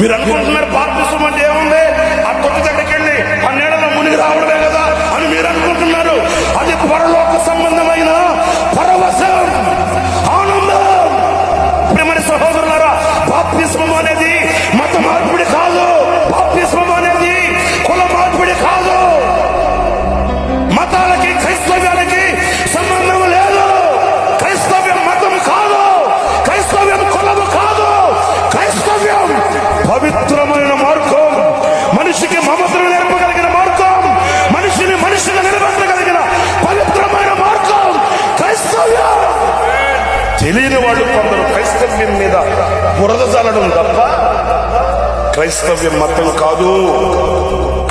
మీరు అనుకుంటున్నారు బాప్తిసం అంటే ఏముంది, ఆ తొట్టి దగ్గరికి వెళ్ళి ఆ నీడలో మునిగి రావడమే కదా అని మీరు అనుకుంటున్నారు. అది పరలోక సంబంధమైన పరవశం, ఆనందం. ప్రియమైన సహోదరులారా, బాప్తిస్మం అనేది మత మార్పిడి కాదు. బాప్తిస్మం అనేది కుల మార్పిడి కాదు. మతాలకి క్రైస్తవ్యాలకి సంబంధం లేదు. క్రైస్తవ్యం మతం కాదు, క్రైస్తవ్యం కులము కాదు. క్రైస్తవ్యం పవిత్రమైన మార్గం, మనిషికి మమతను నేర్పగలిగిన మార్గం, మనిషిని మనిషిగా నిలబెట్టగలిగిన పవిత్రమైన మార్గం క్రైస్తవ్యం. తెలియని వాళ్ళు కొందరు క్రైస్తవ్యం మీద బురద చల్లడం తప్ప క్రైస్తవ్యం మతం కాదు.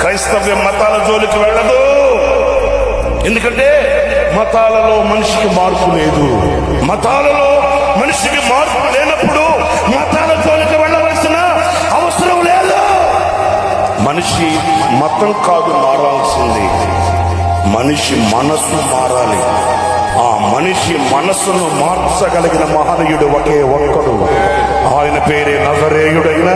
క్రైస్తవ్యం మతాల జోలికి వెళ్ళదు. ఎందుకంటే మతాలలో మనిషికి మార్పు లేదు. మతాలలో మనిషికి మార్పు లేనప్పుడు మతాల జోలికి వెళ్ళవలసిన అవసరం లేదు. మనిషి మతం కాదు మారాల్సింది, మనిషి మనసు మారాలి. ఆ మనిషి మనస్సును మార్చగలిగిన మహనీయుడు ఒకే ఒక్కడు. ఆయన పేరే నజరేయుడైన